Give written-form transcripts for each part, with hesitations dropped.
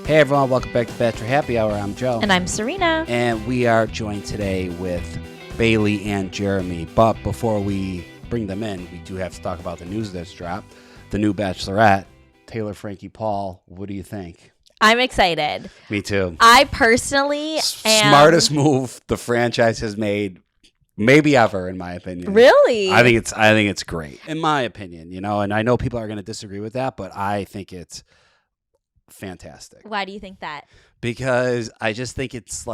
Hey everyone, welcome back to Bachelor Happy Hour. I'm Joe. And I'm Serena. And we are joined today with Bailey and Jeremy. But before we bring them in, we do have to talk about the news that's dropped. The new Bachelorette, Taylor, Frankie, Paul. What do you think? I'm excited. Me too. I personally am... Smartest move the franchise has made maybe ever, in my opinion. Really? I think it's great, in my opinion, and I know people are going to disagree with that, but I think it's fantastic. Why do you think that? Because I just think it's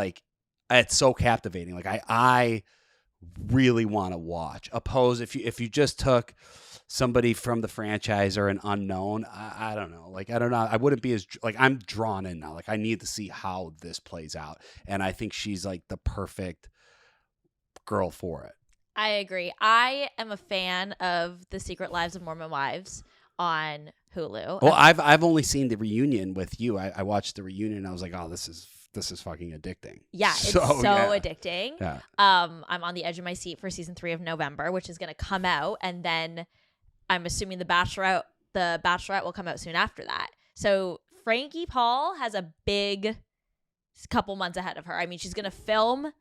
so captivating. Like I really want to watch. If you just took somebody from the franchise or an unknown, I don't know. I wouldn't be as I'm drawn in now. I need to see how this plays out, and I think she's the perfect girl for it. I agree. I am a fan of The Secret Lives of Mormon Wives on Hulu. Well, I've only seen the reunion with you. I watched the reunion and I was like, oh, this is fucking addicting. Yeah, it's so addicting. Yeah. I'm on the edge of my seat for season 3 of November, which is going to come out, and then I'm assuming the Bachelorette will come out soon after that. So Frankie Paul has a big couple months ahead of her. I mean, she's going to film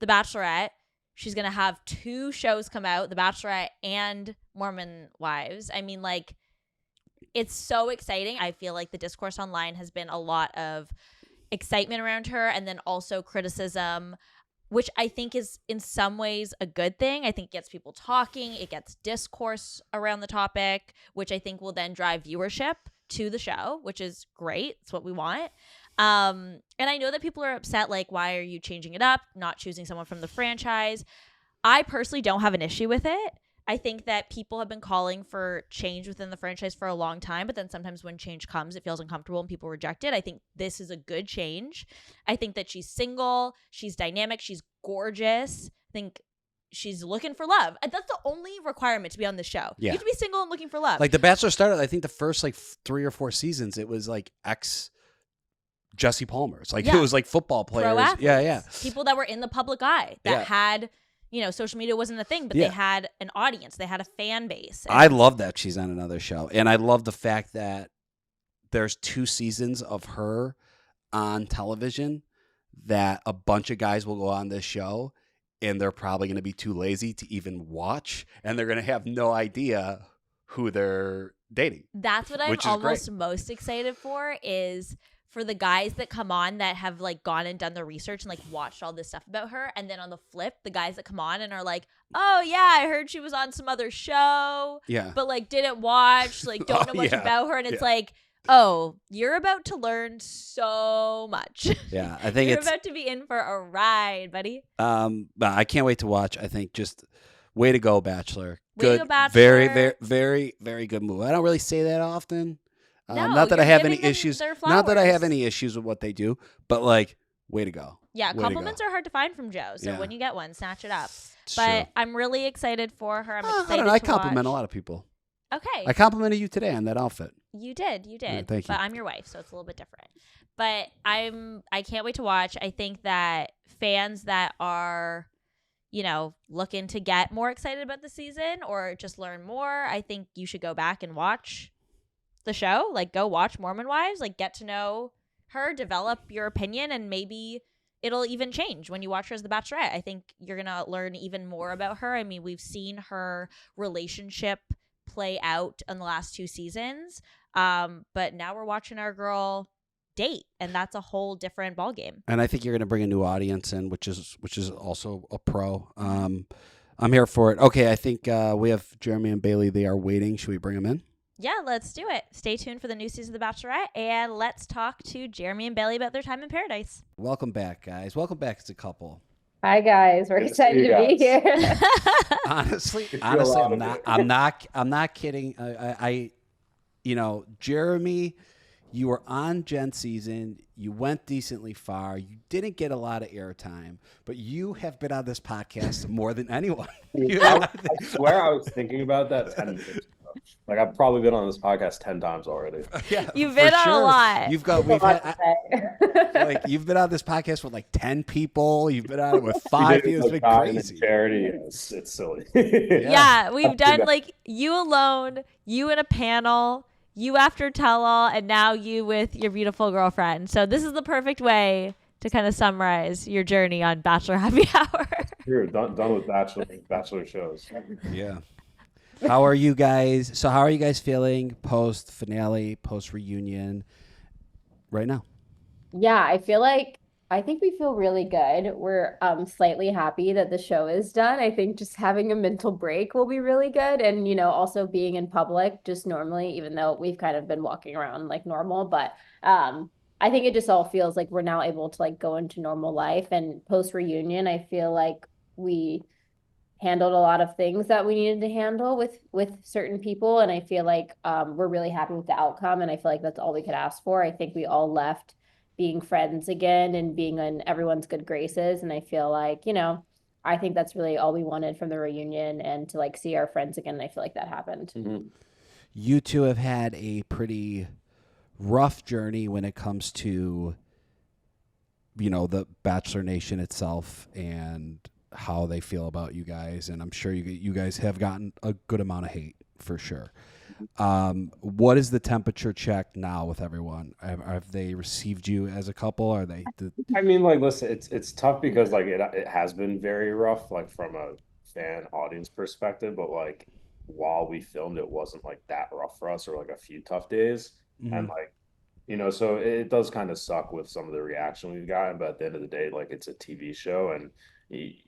The Bachelorette. She's going to have 2 shows come out, The Bachelorette and Mormon Wives. I mean, it's so exciting. I feel like the discourse online has been a lot of excitement around her and then also criticism, which I think is in some ways a good thing. I think it gets people talking. It gets discourse around the topic, which I think will then drive viewership to the show, which is great. It's what we want. And I know that people are upset, why are you changing it up, not choosing someone from the franchise? I personally don't have an issue with it. I think that people have been calling for change within the franchise for a long time, but then sometimes when change comes, it feels uncomfortable and people reject it. I think this is a good change. I think that she's single, she's dynamic, she's gorgeous. I think she's looking for love. That's the only requirement to be on the show. Yeah. You have to be single and looking for love. The Bachelor started, I think the first 3 or 4 seasons, it was ex Jesse Palmer's. It was football players. Pro athletes. Yeah. People that were in the public eye that had... social media wasn't a thing, but they had an audience. They had a fan base. I love that she's on another show. And I love the fact that there's 2 seasons of her on television that a bunch of guys will go on this show and they're probably going to be too lazy to even watch. And they're going to have no idea who they're dating. That's what I'm almost most excited for is... for the guys that come on that have gone and done the research and watched all this stuff about her, and then on the flip, the guys that come on and are like, oh yeah, I heard she was on some other show, but didn't watch, don't know much about her, and it's oh, you're about to learn so much. Yeah, I think you're about to be in for a ride, buddy. I can't wait to watch. I think just way to go, Bachelor. Way to go, Bachelor. Very, very, very, very good move. I don't really say that often. No, not that I have any issues. Not that I have any issues with what they do, but way to go. Yeah, compliments are hard to find from Joe. So when you get one, snatch it up. But I'm really excited for her. I'm excited. I don't know. I compliment a lot of people. Okay. I complimented you today on that outfit. You did. Yeah, thank you. But I'm your wife, so it's a little bit different. But I can't wait to watch. I think that fans that are, looking to get more excited about the season or just learn more, I think you should go back and watch the show. Go watch Mormon Wives, get to know her, develop your opinion, and maybe it'll even change when you watch her as the Bachelorette. I think you're gonna learn even more about her. I mean, we've seen her relationship play out in the last 2 seasons, but now we're watching our girl date, and that's a whole different ballgame. And I think you're gonna bring a new audience in, which is also a pro. I'm here for it. Okay, I think we have Jeremy and Bailey. They are waiting. Should we bring them in? Yeah, let's do it. Stay tuned for the new season of The Bachelorette, and let's talk to Jeremy and Bailey about their time in paradise. Welcome back, guys. Welcome back as a couple. Hi, guys. We're excited to be here. honestly, I'm not kidding. Jeremy, you were on Jen's season. You went decently far. You didn't get a lot of airtime, but you have been on this podcast more than anyone. I swear I was thinking about that 10 minutes ago. I've probably been on this podcast 10 times already. Yeah, you've been on a lot. You've been on this podcast with 10 people. You've been on it with 5 people. It's been crazy. Charity, it's silly. Yeah, we've done you alone, you in a panel, you after tell all, and now you with your beautiful girlfriend. So this is the perfect way to kind of summarize your journey on Bachelor Happy Hour. You're done with Bachelor shows. Yeah. How are you guys? So how are you guys feeling post finale, post reunion right now? Yeah, I think we feel really good. We're slightly happy that the show is done. I think just having a mental break will be really good. And, also being in public just normally, even though we've kind of been walking around like normal, but I think it just all feels like we're now able to like go into normal life. And post reunion, I feel like we handled a lot of things that we needed to handle with certain people, and I feel like we're really happy with the outcome, and I feel like that's all we could ask for. I think we all left being friends again and being in everyone's good graces, and I feel like I think that's really all we wanted from the reunion, and to like see our friends again, and I feel like that happened. You two have had a pretty rough journey when it comes to the Bachelor Nation itself and how they feel about you guys, and I'm sure you guys have gotten a good amount of hate for sure. What is the temperature check now with everyone? Have they received you as a couple? Are they? I mean, like, listen, it's tough because like it has been very rough, like from a fan audience perspective, but like while we filmed, it wasn't like that rough for us, or like a few tough days, and like so it does kind of suck with some of the reaction we've gotten, but at the end of the day, like it's a TV show, and we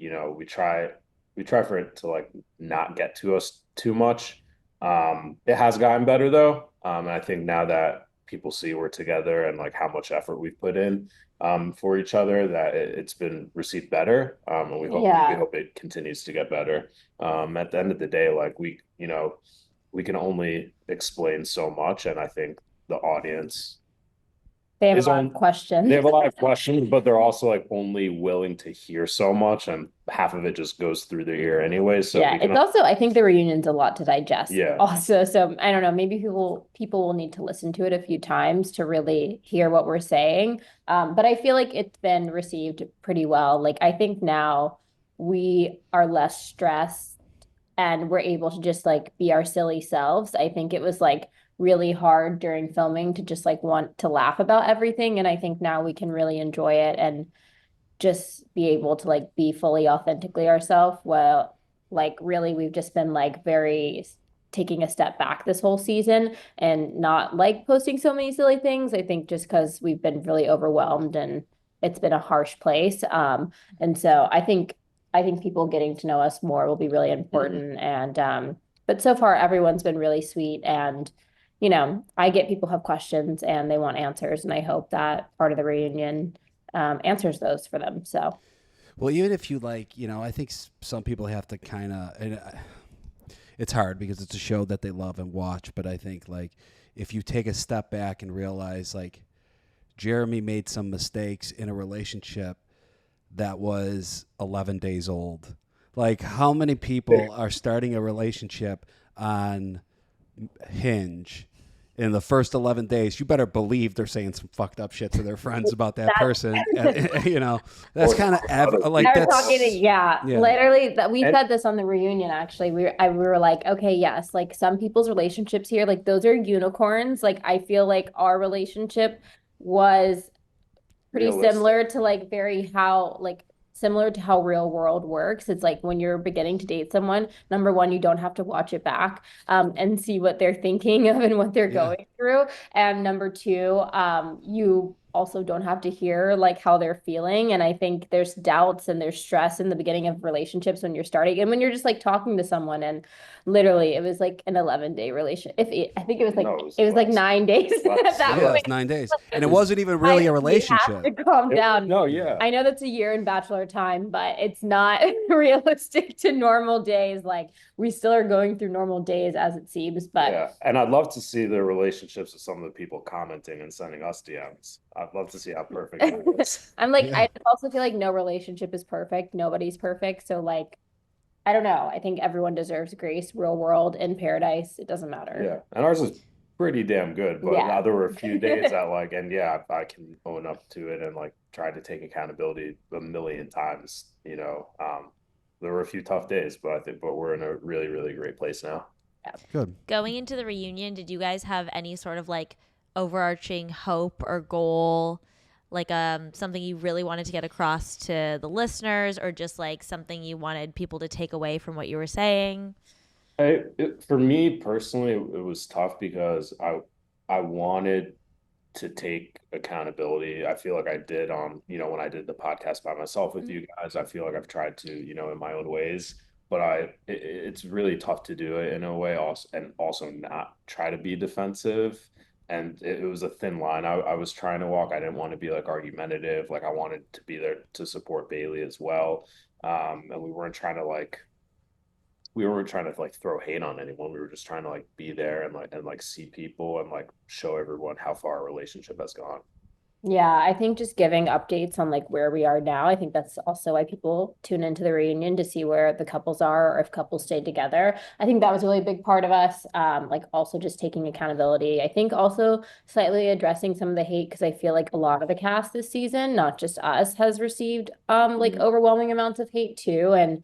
try for it to like not get to us too much. It has gotten better though, and I think now that people see we're together and like how much effort we've put in for each other, that it's been received better, and we hope it continues to get better. At the end of the day, like we can only explain so much, and I think the audience They have a lot of questions. They have a lot of questions, but they're also like only willing to hear so much, and half of it just goes through their ear anyway. So yeah, it's also, I think the reunion's a lot to digest. Yeah. Also, so I don't know, maybe people will need to listen to it a few times to really hear what we're saying. But I feel like it's been received pretty well. Like I think now we are less stressed and we're able to just like be our silly selves. I think it was like really hard during filming to just like want to laugh about everything, and I think now we can really enjoy it and just be able to like be fully authentically ourselves. Well, like really we've just been like very taking a step back this whole season and not like posting so many silly things. I think just because we've been really overwhelmed and it's been a harsh place, and so I think people getting to know us more will be really important. And but so far everyone's been really sweet, and I get people have questions and they want answers, and I hope that part of the reunion answers those for them. So, well, even if you like, I think some people have to kind of, it's hard because it's a show that they love and watch. But I think like if you take a step back and realize like Jeremy made some mistakes in a relationship that was 11 days old. Like how many people are starting a relationship on Hinge in the first 11 days? You better believe they're saying some fucked up shit to their friends about that person. That's kind of like that's talking. Yeah. Literally, we said this on the reunion. Actually, we were like, okay, yes, like some people's relationships here, like those are unicorns. Like I feel like our relationship was pretty similar to like similar to how real world works. It's like when you're beginning to date someone, number one, you don't have to watch it back and see what they're thinking of and what they're going through. And number two, you also don't have to hear like how they're feeling. And I think there's doubts and there's stress in the beginning of relationships when you're starting and when you're just like talking to someone. And literally it was like an 11-day relationship. I think it was like it was like 9 days at that point. It was 9 days. And it wasn't even really a relationship. You have to calm down. No, yeah. I know that's a year in Bachelor time, but it's not realistic to normal days. Like we still are going through normal days as it seems. But yeah, and I'd love to see the relationships of some of the people commenting and sending us DMs. I'd love to see how perfect it is. I'm like, I also feel like no relationship is perfect. Nobody's perfect. So like, I don't know. I think everyone deserves grace. Real world, in paradise, it doesn't matter. Yeah, and ours is pretty damn good. But now there were a few days that like, and yeah, I can own up to it and like try to take accountability a million times. There were a few tough days, but we're in a really, really great place now. Good. Going into the reunion, did you guys have any sort of like overarching hope or goal, like something you really wanted to get across to the listeners, or just like something you wanted people to take away from what you were saying? For me personally, it was tough because I wanted to take accountability. I feel like I did on, when I did the podcast by myself with you guys, I feel like I've tried to, in my own ways, but it's really tough to do it in a way also, and also not try to be defensive. And it was a thin line I was trying to walk. I didn't want to be like argumentative. Like I wanted to be there to support Bailey as well. And we weren't trying to like throw hate on anyone. We were just trying to like be there and see people and like show everyone how far our relationship has gone. Yeah, I think just giving updates on like where we are now. I think that's also why people tune into the reunion to see where the couples are or if couples stayed together. I think that was really a big part of us. Like also just taking accountability. I think also slightly addressing some of the hate because I feel like a lot of the cast this season, not just us, has received like overwhelming amounts of hate too. And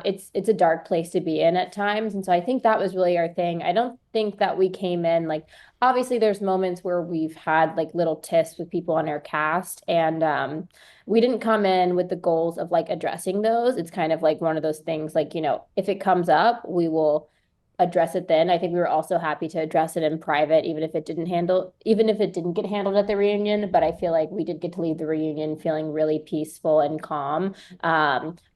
it's a dark place to be in at times. And so I think that was really our thing. I don't think that we came in like obviously there's moments where we've had like little tiffs with people on our cast and we didn't come in with the goals of like addressing those. It's kind of like one of those things like, if it comes up, we will address it then. I think we were also happy to address it in private, even if it didn't get handled at the reunion. But I feel like we did get to leave the reunion feeling really peaceful and calm.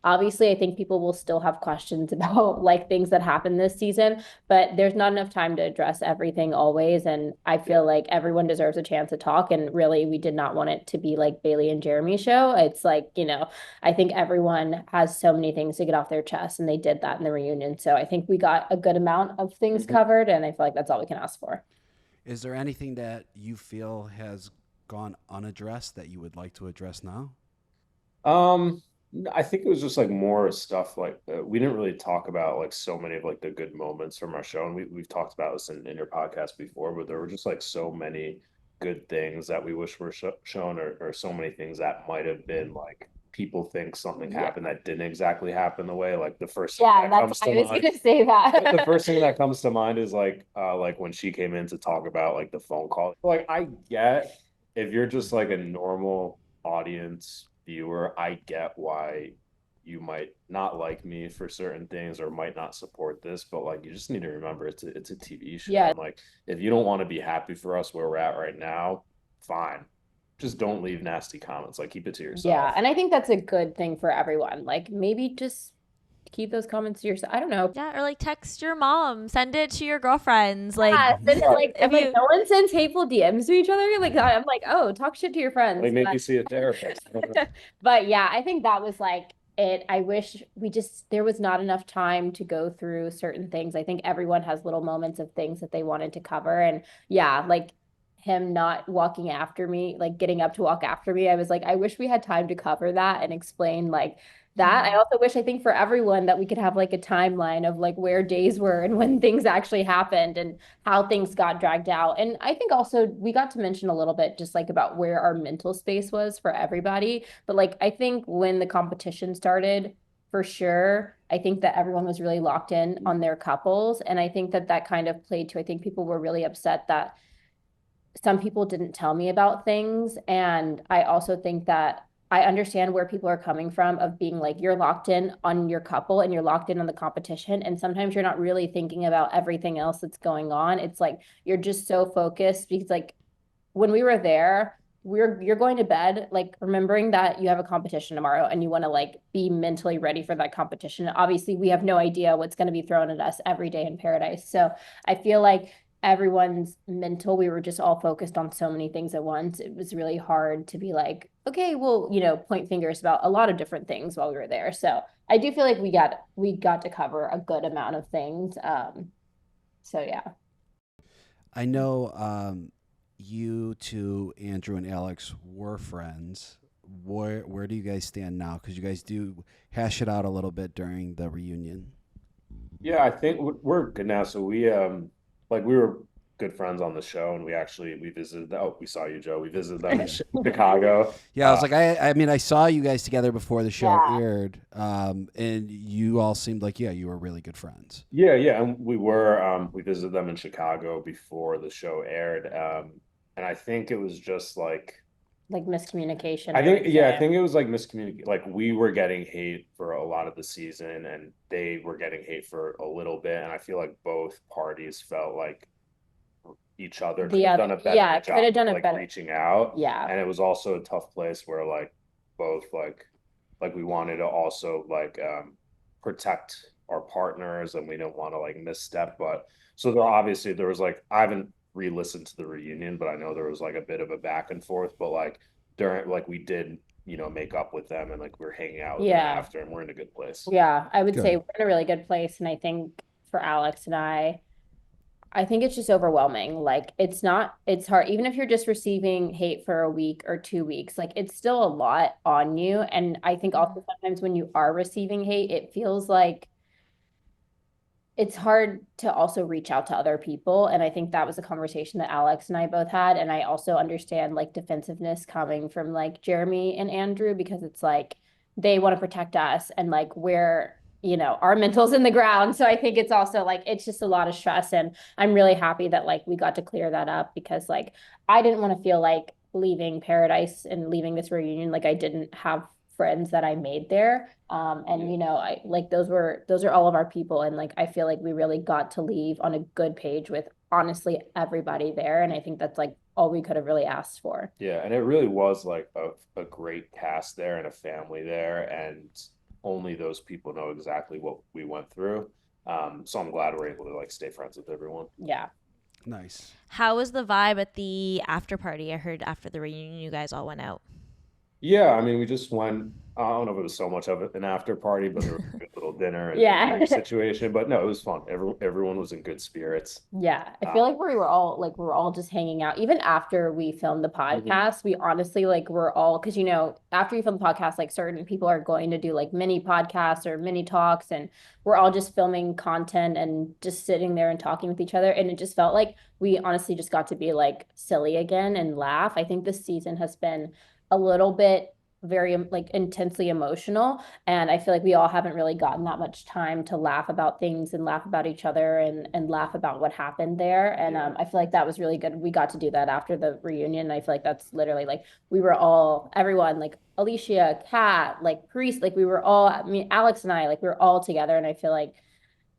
Obviously, I think people will still have questions about like things that happened this season, but there's not enough time to address everything always. And I feel like everyone deserves a chance to talk. And really, we did not want it to be like Bailey and Jeremy's show. It's like, I think everyone has so many things to get off their chest, and they did that in the reunion. So I think we got a good amount of things covered, and I feel like that's all we can ask for. Is there anything that you feel has gone unaddressed that you would like to address now? I think it was just like more stuff like we didn't really talk about like so many of like the good moments from our show, and we've talked about this in your podcast before, but there were just like so many good things that we wish were shown, or so many things that might have been like people think something happened that didn't exactly happen the way like the first thing Yeah, that that's comes I to was mind. gonna say that. The first thing that comes to mind is like when she came in to talk about like the phone call. Like I get if you're just like a normal audience viewer, I get why you might not like me for certain things or might not support this, but like you just need to remember it's a TV show. Yeah. And like if you don't want to be happy for us where we're at right now, fine. Just don't leave nasty comments. Like keep it to yourself. Yeah, and I think that's a good thing for everyone. Like maybe just keep those comments to yourself. I don't know. Yeah, or like text your mom, send it to your girlfriends. Like, Yeah, send it like if I'm like you, no one sends hateful DMs to each other. Like I'm like, oh, talk shit to your friends. Like maybe see a therapist. But yeah, I think that was like it. I wish there was not enough time to go through certain things. I think everyone has little moments of things that they wanted to cover. And yeah, like him not walking after me, like getting up to walk after me. I was like, I wish we had time to cover that and explain like that. I also wish, I think for everyone that we could have like a timeline of like where days were and when things actually happened and how things got dragged out. And I think also we got to mention a little bit just like about where our mental space was for everybody. But like I think when the competition started, for sure, I think that everyone was really locked in on their couples. And I think that that kind of played to, I think people were really upset that some people didn't tell me about things. And I also think that I understand where people are coming from of being like, you're locked in on your couple and you're locked in on the competition. And sometimes you're not really thinking about everything else that's going on. It's like, you're just so focused because like when we were there, you're going to bed, like remembering that you have a competition tomorrow and you want to like be mentally ready for that competition. Obviously, we have no idea what's going to be thrown at us every day in paradise. So I feel like everyone's mental, we were just all focused on so many things at once. It was really hard to be like, okay, well, point fingers about a lot of different things while we were there. So I do feel like we got to cover a good amount of things. So yeah. I know you two, Andrew and Alex, were friends. Where do you guys stand now? Because you guys do hash it out a little bit during the reunion. Yeah, I think we're good now. So we like we were good friends on the show, and we visited. Oh, we saw you, Joe. We visited them in Chicago. Yeah, I was like, I mean, I saw you guys together before the show Yeah. aired, and you all seemed like, you were really good friends. Yeah, and we visited them in Chicago before the show aired, and I think it was just like miscommunication. I think would I say. think it was like miscommunication. Like we were getting hate for a lot of the season, and they were getting hate for a little bit, and I feel like both parties felt like each other could have done a better job, could have done a like better. reaching out. Yeah. And it was also a tough place where like both like we wanted to also like protect our partners, and we didn't want to like misstep. But so there was like, I haven't re-listened to the reunion, but I know there was like a bit of a back and forth, but like during like we did make up with them, and like we're hanging out with them after, and we're in a good place. Yeah, I would Good. say we're in a really good place. And I think for Alex and I think it's just overwhelming. Like it's hard. Even if you're just receiving hate for a week or 2 weeks, like it's still a lot on you. And I think also sometimes when you are receiving hate, it feels like it's hard to also reach out to other people. And I think that was a conversation that Alex and I both had. And I also understand like defensiveness coming from like Jeremy and Andrew, because it's like they want to protect us, and like we're, our mental's in the ground. So I think it's also like, it's just a lot of stress. And I'm really happy that like we got to clear that up, because like I didn't want to feel like leaving Paradise and leaving this reunion like I didn't have friends that I made there. And I like those are all of our people, and like I feel like we really got to leave on a good page with honestly everybody there, and I think that's like all we could have really asked for. Yeah, and it really was like a great cast there and a family there, and only those people know exactly what we went through. So I'm glad we're able to like stay friends with everyone. Yeah. Nice. How was the vibe at the after party? I heard after the reunion you guys all went out. Yeah, I mean, we just went. I don't know if it was so much of an after party, but there was a good little dinner and Yeah. situation. But no, it was fun. Everyone was in good spirits. Yeah, I feel like we were all just hanging out. Even after we filmed the podcast, we honestly like we're all, because after you film the podcast, like certain people are going to do like mini podcasts or mini talks, and we're all just filming content and just sitting there and talking with each other. And it just felt like we honestly just got to be like silly again and laugh. I think this season has been a little bit very like intensely emotional, and I feel like we all haven't really gotten that much time to laugh about things and laugh about each other and laugh about what happened there. And I feel like that was really good. We got to do that after the reunion. I feel like that's literally like we were all, everyone, like Alicia, Kat, like Priest, like we were all, I mean Alex and I, like we were all together, and I feel like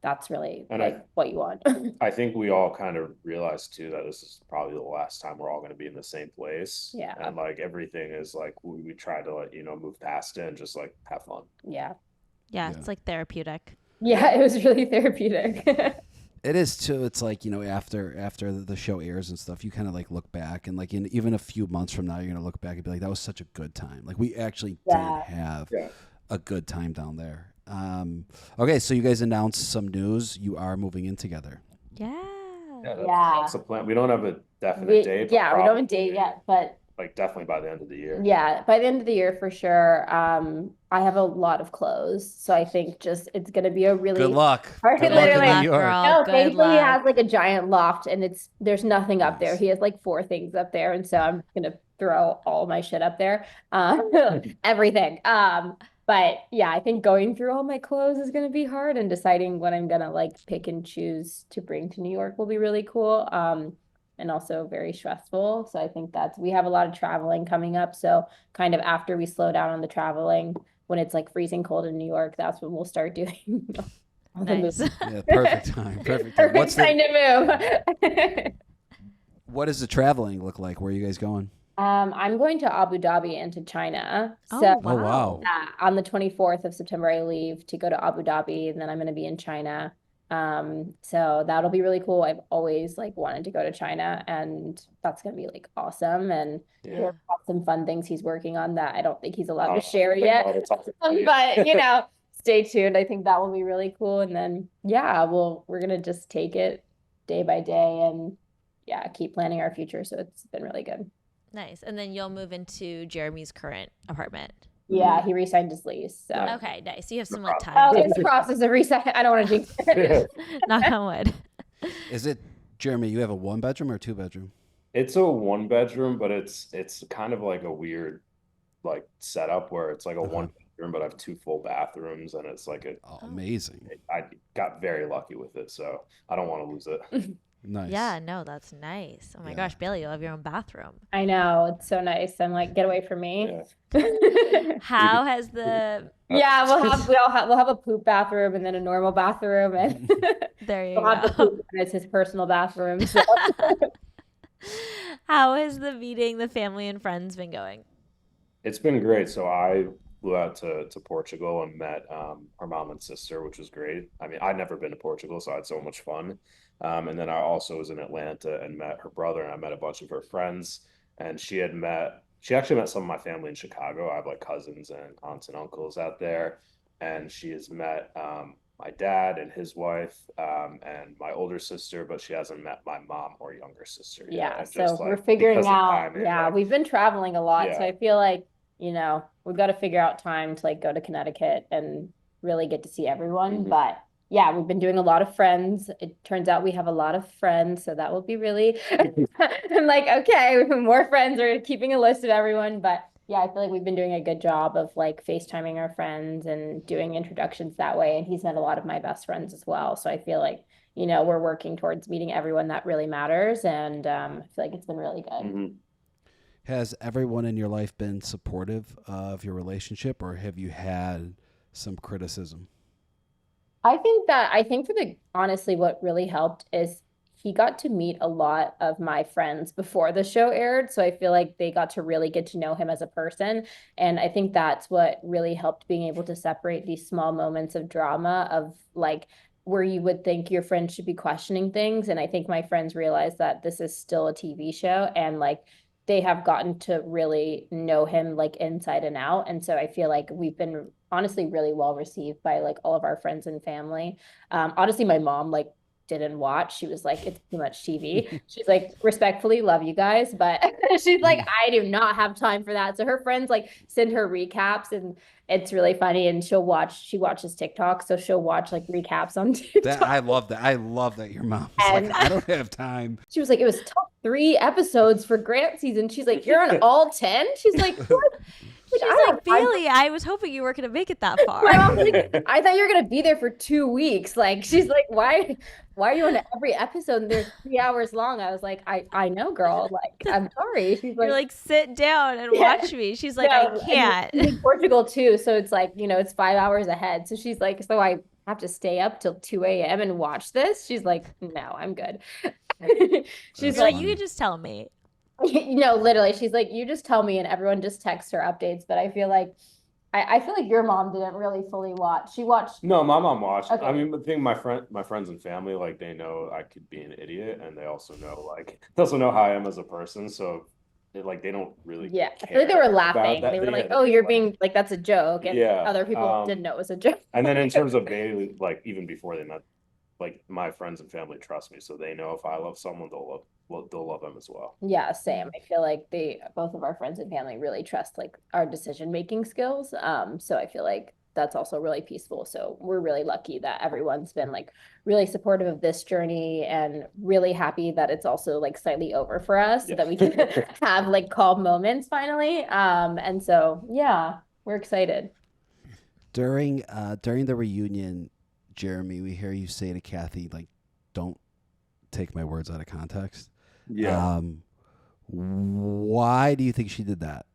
that's really what you want. I think we all kind of realized too that this is probably the last time we're all going to be in the same place. Yeah. And like everything is like we try to like move past it and just like have fun. Yeah, it's like therapeutic. Yeah, it was really therapeutic. It is too. It's like, after the show airs and stuff, you kind of like look back, and like even a few months from now, you're gonna look back and be like, that was such a good time. Like we actually did have a good time down there. Okay, so you guys announced some news. You are moving in together. Yeah. That's the plan. We don't have a definite date. We don't have a date yet, but like definitely by the end of the year. Yeah, by the end of the year for sure. I have a lot of clothes, so I think just it's gonna be a really Good luck. Good Good luck luck in in New York. No, thankfully he has like a giant loft, and there's nothing up there. Nice. He has like 4 things up there, and so I'm gonna throw all my shit up there, everything. But yeah, I think going through all my clothes is gonna be hard, and deciding what I'm gonna like pick and choose to bring to New York will be really cool. And also very stressful. So I think we have a lot of traveling coming up. So kind of after we slow down on the traveling, when it's like freezing cold in New York, that's when we'll start doing all the Nice. moves. Yeah, perfect time. Perfect time. Perfect time to move. What does the traveling look like? Where are you guys going? I'm going to Abu Dhabi and to China. Oh, So Oh, wow. on the 24th of September, I leave to go to Abu Dhabi, and then I'm going to be in China. So that'll be really cool. I've always like wanted to go to China, and that's gonna be like awesome. And he's got some fun things he's working on that I don't think he's allowed to share yet. But stay tuned. I think that will be really cool. And then we're gonna just take it day by day and keep planning our future. So it's been really good. Nice. And then you'll move into Jeremy's current apartment. Yeah, he re-signed his lease. So Okay, nice. You have some like oh, time. it's the process of resign. I don't want to jinx it. Knock on wood. Is it Jeremy, you have a 1 bedroom or 2 bedroom? It's a 1 bedroom, but it's kind of like a weird like setup where it's like a Uh-huh. 1 bedroom, but I have two full bathrooms, and it's like a Oh, Oh. amazing. I got very lucky with it, so I don't want to lose it. Nice. Yeah, no, that's nice. Oh my Yeah. gosh, Bailey, you'll have your own bathroom. I know, it's so nice. I'm like, get away from me. Yeah. How has the Yeah, we'll have a poop bathroom and then a normal bathroom, and there you we'll have the go. poop one as his personal bathroom. So. How has the meeting the family and friends been going? It's been great. So I flew out to Portugal and met her mom and sister, which was great. I mean, I'd never been to Portugal, so I had so much fun. And then I also was in Atlanta and met her brother, and I met a bunch of her friends. And she actually met some of my family in Chicago. I have like cousins and aunts and uncles out there. And she has met my dad and his wife and my older sister, but she hasn't met my mom or younger sister yet. Yeah, And so just we're like figuring because of out. timing, Yeah, like, we've been traveling a lot, so yeah. I feel like, we've got to figure out time to like go to Connecticut and really get to see everyone. Mhm. But yeah, we've been doing a lot of friends. It turns out we have a lot of friends, so that will be really. I'm like, okay, we have more friends. We're keeping a list of everyone, but yeah, I feel like we've been doing a good job of like FaceTiming our friends and doing introductions that way. And he's met a lot of my best friends as well. So I feel like, we're working towards meeting everyone that really matters. And I feel like it's been really good. Mhm. Has everyone in your life been supportive of your relationship, or have you had some criticism? I think for the honestly, what really helped is he got to meet a lot of my friends before the show aired. So I feel like they got to really get to know him as a person. And I think that's what really helped being able to separate these small moments of drama of like where you would think your friends should be questioning things. And I think my friends realized that this is still a TV show and like they have gotten to really know him like inside and out. And so I feel like we've been honestly really well received by like all of our friends and family. Honestly, my mom like didn't watch. She was like, it's too much TV. She's like, respectfully, love you guys, but she's like, I do not have time for that. So her friends like send her recaps and it's really funny. And she watches TikTok. So she'll watch like recaps on TikTok. I love that. I love that your mom's And like, I don't have time. she was like, it was top 3 episodes for Grant season. She's like, you're on all 10? She's like, what? She's like, Bailey, I was hoping you were going to make it that far. My mom's like, I thought you were gonna be there for 2 weeks. Like, she's like, why are you on every episode and they're 3 hours long? I was like, I know, girl. Like, I'm sorry. She's You're like, sit down and watch me. She's like, no, I can't. and she's in Portugal too, so it's like, it's 5 hours ahead. So she's like, so I have to stay up till 2 a.m. and watch this. She's like, no, I'm good. She's You're like, like, you could just tell me. no, literally, she's like, you just tell me, and everyone just texts her updates. But I feel like I feel like your mom didn't really fully watch. She watched. No, my mom watched. Okay. I mean, the thing, my friends and family, like they know I could be an idiot, and they also know how I am as a person. So, like they don't really. Yeah, I feel care like they were about laughing. that. They were Yeah, like, they "Oh, were you're like- being like that's a joke," and Yeah, other people didn't know it was a joke. And then in terms of Bailey, like even before they met, like my friends and family trust me, so they know if I love someone, they'll love them as well. Yeah, same. I feel like both of our friends and family really trust like our decision making skills. So I feel like that's also really peaceful. So we're really lucky that everyone's been like really supportive of this journey and really happy that it's also like slightly over for us so that we can have like calm moments finally. And so yeah, we're excited. During the reunion, Jeremy, we hear you say to Kathy, like, don't take my words out of context. Yeah. Why do you think she did that?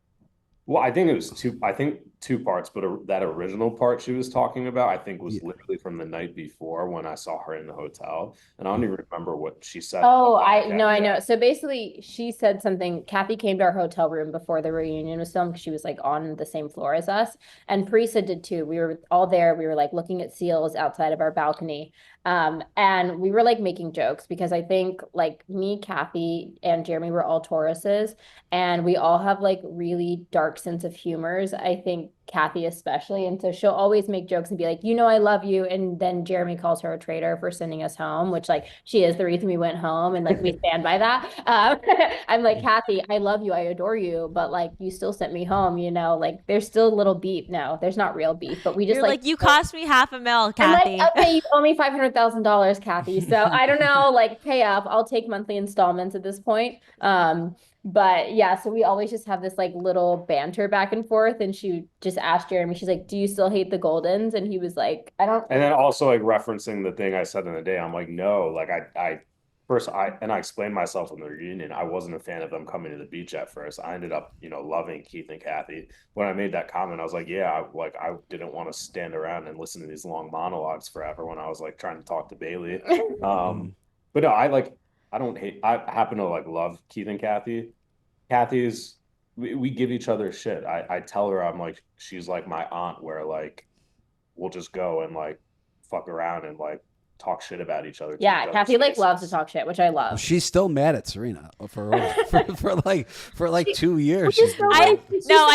Well, I think it was two parts, but that original part she was talking about, I think was literally from the night before when I saw her in the hotel, and I don't even remember what she said. Oh, I know. So basically, she said something. Kathy came to our hotel room before the reunion was filmed because she was like on the same floor as us, and Parisa did too. We were all there. We were like looking at seals outside of our balcony, and we were like making jokes because I think like me, Kathy, and Jeremy were all Tauruses, and we all have like really dark dark sense of humors. I think Kathy especially, and so she'll always make jokes and be like, I love you, and then Jeremy calls her a traitor for sending us home, which like she is the reason we went home, and like we stand by that. I'm like, Kathy, I love you, I adore you, but like you still sent me home, like there's still a little beef. No, there's not real beef, but we just You're like you cost me $500,000, Kathy. I'm like, okay, you owe me $500,000, Kathy. So I don't know, like pay up. I'll take monthly installments at this point. But yeah, so we always just have this like little banter back and forth. And she just asked Jeremy, she's like, do you still hate the Goldens? And he was like, I don't. And then also like referencing the thing I said in the day, I'm like, no, like I explained myself in the reunion. I wasn't a fan of them coming to the beach at first. I ended up, loving Keith and Kathy. When I made that comment, I was like, yeah, I didn't want to stand around and listen to these long monologues forever when I was like trying to talk to Bailey. But no, I happen to like love Keith and Kathy. Kathy's, we give each other shit. I tell her, I'm like, she's like my aunt, where like we'll just go and like fuck around and like talk shit about each other. Yeah, Kathy like loves to talk shit, which I love. Well, she's still mad at Serena for like 2 years. I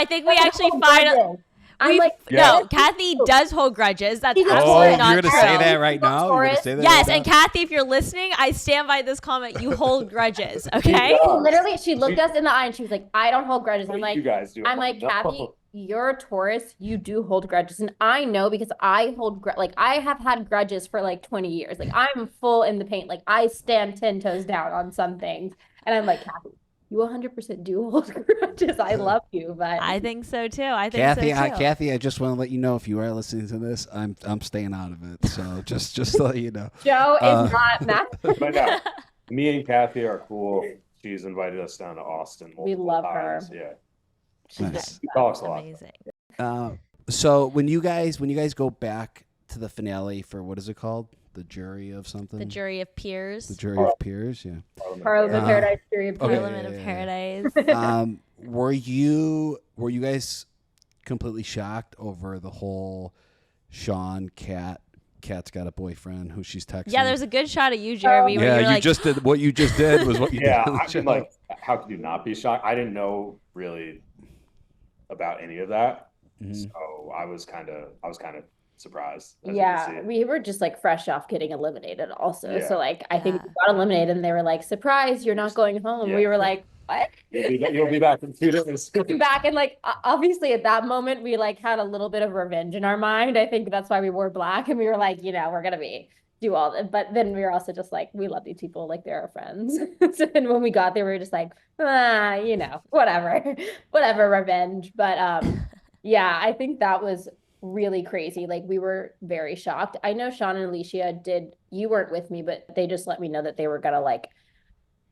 think we actually finally. I'm like, no, Kathy does hold grudges. That's absolutely not you're true. You're going to say that right now? Yes, and Kathy, if you're listening, I stand by this comment. You hold grudges, okay? Literally, she looked us in the eye and she was like, I don't hold grudges. I'm like, you guys do. I'm like, Kathy, you're a Taurus. You do hold grudges. And I know because I hold, like, I have had grudges for like 20 years. Like, I'm full in the paint. Like, I stand 10 toes down on some things. And I'm like, Kathy, you 100% do hold grudges. I love you, but I think so too. Kathy, I just want to let you know, if you are listening to this, I'm staying out of it. So just to let you know, Joe is not mad. But no, me and Kathy are cool. She's invited us down to Austin. We love times. her. Yeah, nice. She talks a lot. Amazing. So when you guys go back to the finale for, what is it called? The jury of something? The jury of peers. The jury of peers, yeah. Parliament of Paradise, jury of peers. Parliament of Paradise. Were you guys completely shocked over the whole Sean Kat's got a boyfriend who she's texting? Yeah, there's a good shot of you, Jeremy. Yeah, you like, just did what you just did was what you yeah, did. I mean, like, how could you not be shocked? I didn't know really about any of that, so I was kind of surprised. Yeah, we were just like fresh off getting eliminated also. Yeah. So like I think we got eliminated and they were like, surprise, you're not going home. Yeah. We were like, what? You'll be back in 2 days. Back, and like obviously at that moment we like had a little bit of revenge in our mind. I think that's why we wore black and we were like, we're gonna do all that. But then we were also just like, we love these people, like they're our friends. So then when we got there, we were just like, whatever revenge. But yeah, I think that was really crazy. Like we were very shocked. I know Sean and Alicia you weren't with me, but they just let me know that they were gonna like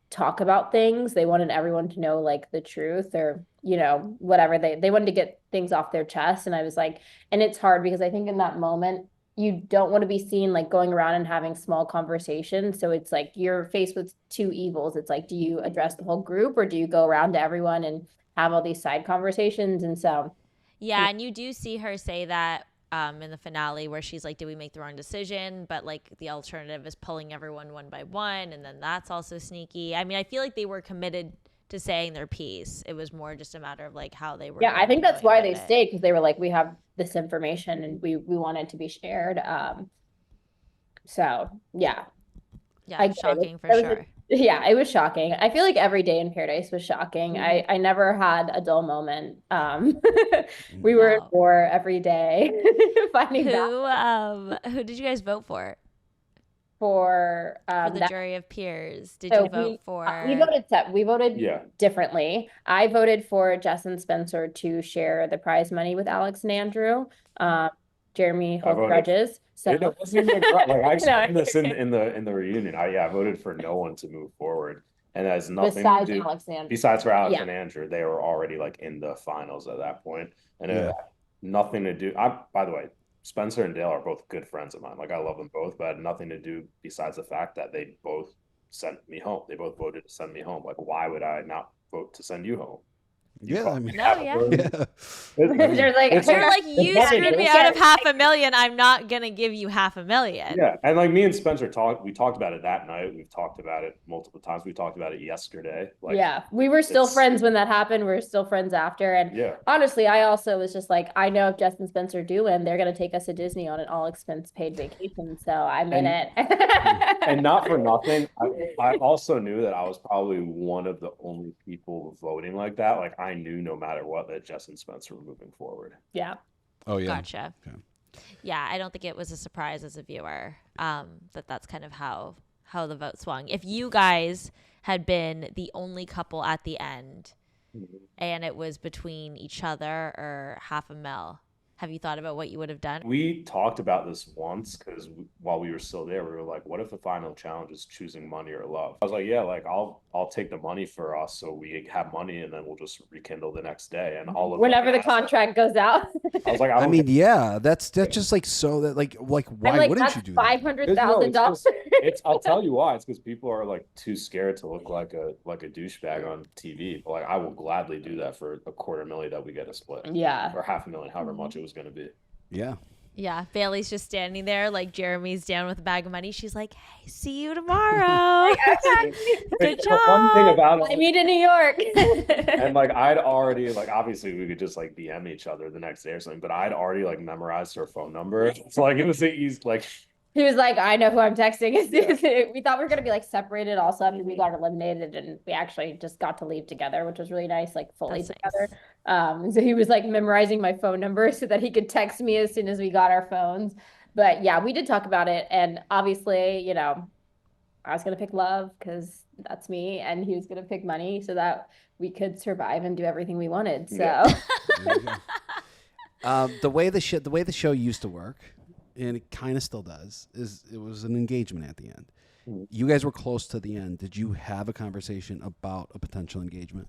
talk about things. They wanted everyone to know like the truth, or whatever. They wanted to get things off their chest. And I was like, and it's hard because I think in that moment you don't want to be seen like going around and having small conversations. So it's like you're faced with two evils. It's like, do you address the whole group or do you go around to everyone and have all these side conversations? And so yeah, and you do see her say that in the finale where she's like, did we make the wrong decision? But like the alternative is pulling everyone one by one, and then that's also sneaky. I mean, I feel like they were committed to saying their piece. It was more just a matter of like how they were. Yeah, I think that's why they stayed, because they were like, we have this information and we want it to be shared. So yeah. Yeah, shocking for sure. Yeah, it was shocking. I feel like every day in Paradise was shocking. I never had a dull moment. We were in war every day. Finding who did you guys vote for? For the jury of peers. Did you vote for? We voted differently. I voted for Jess and Spencer to share the prize money with Alex and Andrew. Jeremy holds grudges. So it wasn't even like I explained this in the reunion. I voted for no one to move forward, and it has nothing to do. Besides for Alex and Andrew, they were already like in the finals at that point, and it had nothing to do. By the way, Spencer and Dale are both good friends of mine. Like I love them both, but it had nothing to do besides the fact that they both sent me home. They both voted to send me home. Like why would I not vote to send you home? Yeah, I mean, No, yeah. yeah. They're like, It's You're like, you it's screwed me it's out of $500,000. I'm not gonna give you $500,000. Yeah, and like me and Spencer we talked about it that night. We've talked about it multiple times. We talked about it yesterday. Like, yeah, we were still it's- friends when that happened. We are still friends after. And yeah, honestly, I also was just like, I know if Justin Spencer do win, they're going to take us to Disney on an all expense paid vacation. So I'm in it. and not for nothing, I also knew that I was probably one of the only people voting like that. Like, I knew no matter what that Justin Spencer were moving forward. Yeah. Oh yeah. Gotcha. Okay. Yeah, I don't think it was a surprise as a viewer that's kind of how the vote swung. If you guys had been the only couple at the end and it was between each other or $500,000, have you thought about what you would have done? We talked about this once because while we were still there, we were like, "What if the final challenge is choosing money or love?" I was like, "Yeah, like I'll take the money for us, so we have money, and then we'll just rekindle the next day." And all of Whenever the that- contract goes out. I was like, I mean, yeah, that's just like so that like why like, wouldn't that's you do that? $500,000. It's I'll tell you why. It's because people are like too scared to look like a douchebag on TV. But like I will gladly do that for $250,000 that we get a split. Yeah. Or $500,000, however much it was going to be. Yeah. Yeah, Bailey's just standing there like Jeremy's down with a bag of money. She's like, "Hey, see you tomorrow." Good job. One thing about I meet in New York. and like I'd already like obviously we could just like DM each other the next day or something, but I'd already like memorized her phone number. So like it was easy like He was like, I know who I'm texting. We thought we were going to be like separated also after we got eliminated, and we actually just got to leave together, which was really nice, like fully That's together. nice. So he was like memorizing my phone number so that he could text me as soon as we got our phones. But yeah, we did talk about it. And obviously, you know, I was going to pick love because that's me, and he was going to pick money so that we could survive and do everything we wanted. So Yeah. There you go. The way the show used to work, and it kind of still does, is it was an engagement at the end. You guys were close to the end. Did you have a conversation about a potential engagement?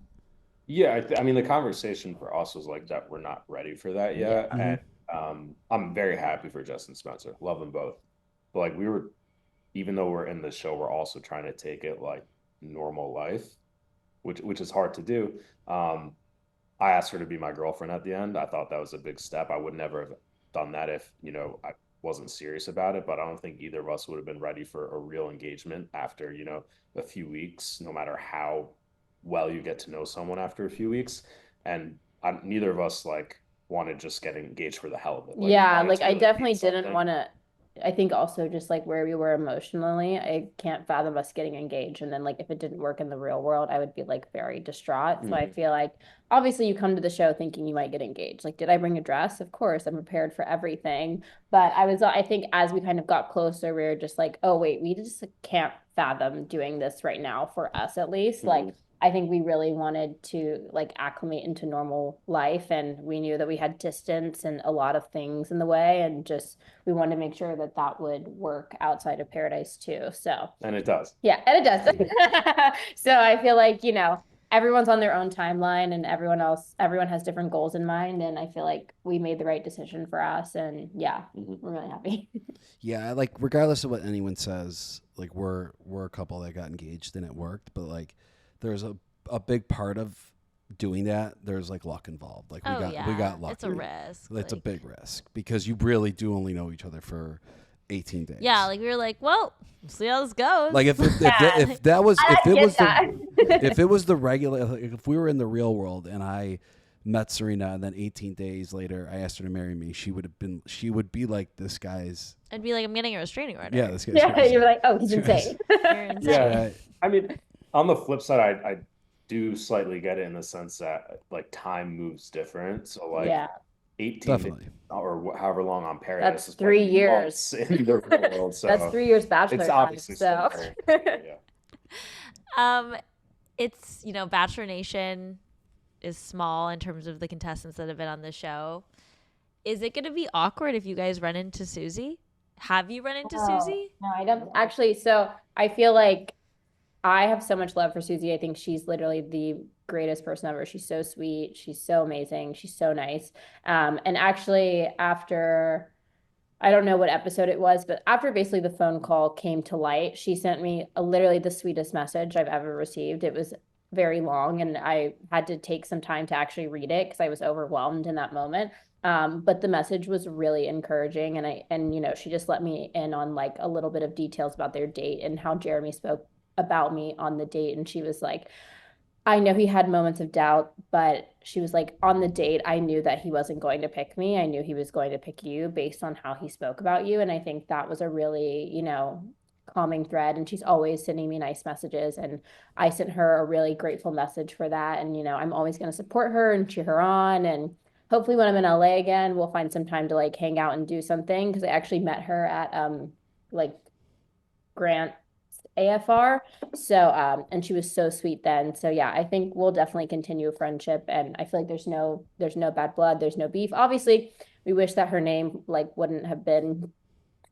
Yeah, I mean the conversation for us was like that we're not ready for that yet. Mhm. And I'm very happy for Justin Spencer. Love them both. But like even though we're in the show, we're also trying to take it like normal life, which is hard to do. I asked her to be my girlfriend at the end. I thought that was a big step. I would never have done that if, you know, I wasn't serious about it, but I don't think either of us would have been ready for a real engagement after, you know, a few weeks, no matter how well you get to know someone after a few weeks. And neither of us like want to just get engaged for the hell of it. Like, yeah, wanted like to I really definitely mean didn't something. want to. I think also just like where we were emotionally, I can't fathom us getting engaged. And then like if it didn't work in the real world, I would be like very distraught. So I feel like obviously you come to the show thinking you might get engaged. Like, did I bring a dress? Of course, I'm prepared for everything. But I think as we kind of got closer, we were just like, oh wait, we just can't fathom doing this right now for us at least. Like I think we really wanted to like acclimate into normal life, and we knew that we had distance and a lot of things in the way, and just we wanted to make sure that that would work outside of Paradise too. So And it does. yeah, and it does. So I feel like, you know, everyone's on their own timeline, and everyone has different goals in mind, and I feel like we made the right decision for us, and yeah, we're really happy. Yeah, like regardless of what anyone says, like we're a couple that got engaged and it worked, but like there's a big part of doing that. There's like luck involved. Like we got lucky. It's a risk. It's a like- big risk because you really do only know each other for 18 days. Yeah, like we were like, well, we'll see how this goes. Like if it was the regular, like if we were in the real world and I met Serena and then 18 days later I asked her to marry me, she would be like, this guy's, I'd be like, I'm getting a restraining order. yeah, this guy's Yeah, crazy. you're like, oh, he's insane. You're insane. Yeah. I mean, on the flip side, I do slightly get it in the sense that like time moves different. So like Yeah, 18 Definitely. days or however long on Paradise That's is 3 probably years. months in the real world. So that's 3 years bachelor it's time, obviously so. still very- yeah. It's, you know, Bachelor Nation is small in terms of the contestants that have been on the show. Is it going to be awkward if you guys run into Susie? Have you run into Susie? No, I don't actually. So I feel like I have so much love for Susie. I think she's literally the greatest person ever. She's so sweet. She's so amazing. She's so nice. And actually, after, I don't know what episode it was, but after basically the phone call came to light, she sent me literally the sweetest message I've ever received. It was very long, and I had to take some time to actually read it because I was overwhelmed in that moment. But the message was really encouraging, and she just let me in on like a little bit of details about their date and how Jeremy spoke about me on the date. And she was like, I know he had moments of doubt, but she was like, on the date, I knew that he wasn't going to pick me. I knew he was going to pick you based on how he spoke about you. And I think that was a really, calming thread. And she's always sending me nice messages. And I sent her a really grateful message for that. And, I'm always going to support her and cheer her on. And hopefully when I'm in LA again, we'll find some time to like hang out and do something. Cause I actually met her at like Grant AFR. So, and she was so sweet then. So yeah, I think we'll definitely continue a friendship. And I feel like there's no bad blood. There's no beef. Obviously, we wish that her name like wouldn't have been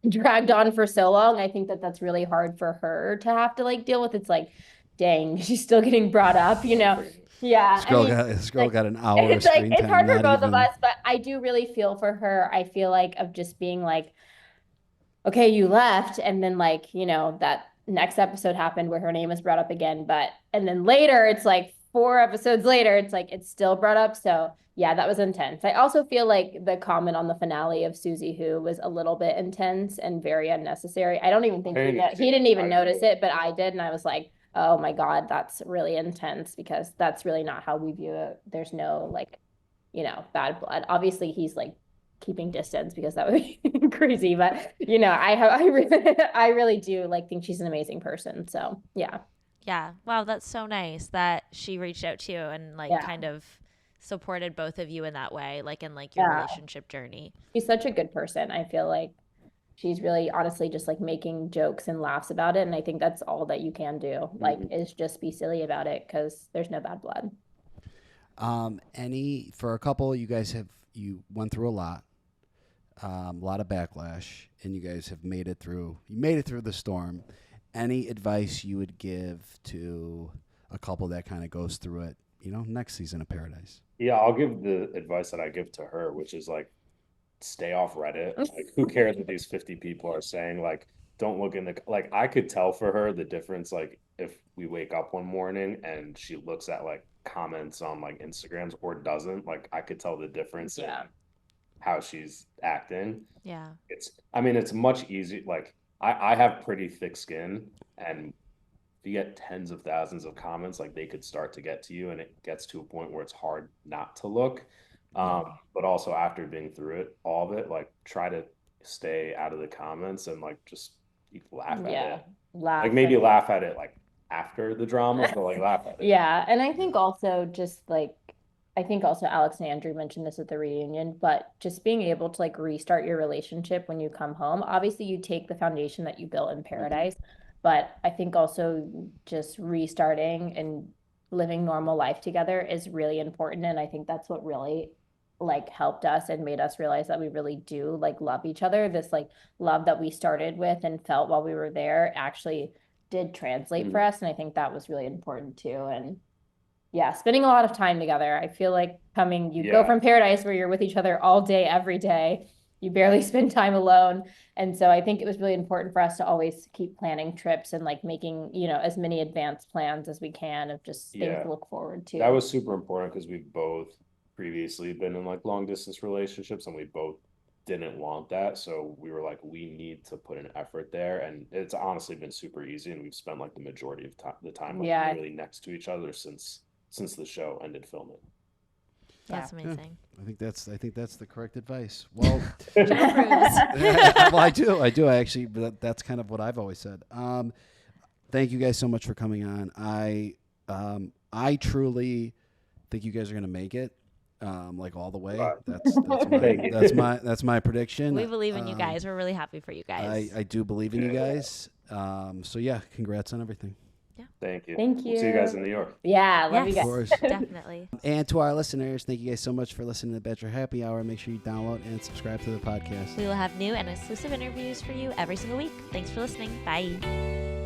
dragged on for so long. I think that that's really hard for her to have to like deal with. It's like, dang, she's still getting brought up, Yeah. This girl got an hour It's screen like, it's time, hard for not both even- of us, but I do really feel for her. I feel like of just being like, okay, you left. And then like, that next episode happened where her name was brought up again. And then later it's like 4 episodes later, it's like, it's still brought up. So yeah, that was intense. I also feel like the comment on the finale of Susie Who was a little bit intense and very unnecessary. I don't even think he didn't even notice it, but I did. And I was like, oh my God, that's really intense because that's really not how we view it. There's no like, bad blood. Obviously he's like keeping distance because that would be crazy. But I really do like think she's an amazing person. So yeah. Yeah. Wow, that's so nice that she reached out to you and like kind of supported both of you in that way, like in like your relationship journey. She's such a good person. I feel like she's really honestly just like making jokes and laughs about it. And I think that's all that you can do, like is just be silly about it because there's no bad blood. For a couple, you went through a lot of backlash, and you guys have made it through. You made it through the storm. Any advice you would give to a couple that kind of goes through it, next season of Paradise? Yeah, I'll give the advice that I give to her, which is like, stay off Reddit. Like, who cares what these 50 people are saying? Like, don't look in the, like, I could tell for her the difference. Like, if we wake up one morning and she looks at like comments on like Instagrams or doesn't, like, I could tell the difference in how she's acting. Yeah. It's much easier. Like, I have pretty thick skin, and if you get tens of thousands of comments, like, they could start to get to you, and it gets to a point where it's hard not to look. But also after being through it, all of it, like, try to stay out of the comments and like just laugh at it. Like, maybe laugh at it like after the drama, but like laugh at it. Yeah, and I think also Alex and Andrew mentioned this at the reunion, but just being able to like restart your relationship when you come home. Obviously, you take the foundation that you built in Paradise, but I think also just restarting and living normal life together is really important. And I think that's what really like helped us and made us realize that we really do like love each other. This like love that we started with and felt while we were there actually did translate for us. And I think that was really important too. And yeah, spending a lot of time together. I feel like you go from Paradise where you're with each other all day, every day. You barely spend time alone. And so I think it was really important for us to always keep planning trips and like making, as many advanced plans as we can of just things to look forward to. That was super important because we've both previously been in like long distance relationships, and we both didn't want that. So we were like, we need to put an effort there. And it's honestly been super easy. And we've spent like the majority of the time like really next to each other since the show ended filming. That's amazing. I think that's the correct advice. Well, well, I do. I actually, that's kind of what I've always said. Thank you guys so much for coming on. I truly think you guys are going to make it. Like all the way. That's my prediction. We believe in you guys. We're really happy for you guys. I do believe in you guys. So yeah, congrats on everything. Yeah. Thank you. Thank you. We'll see you guys in New York. Yeah, love you guys. Of course. Definitely. And to our listeners, thank you guys so much for listening to the Bachelor Happy Hour. Make sure you download and subscribe to the podcast. We will have new and exclusive interviews for you every single week. Thanks for listening. Bye.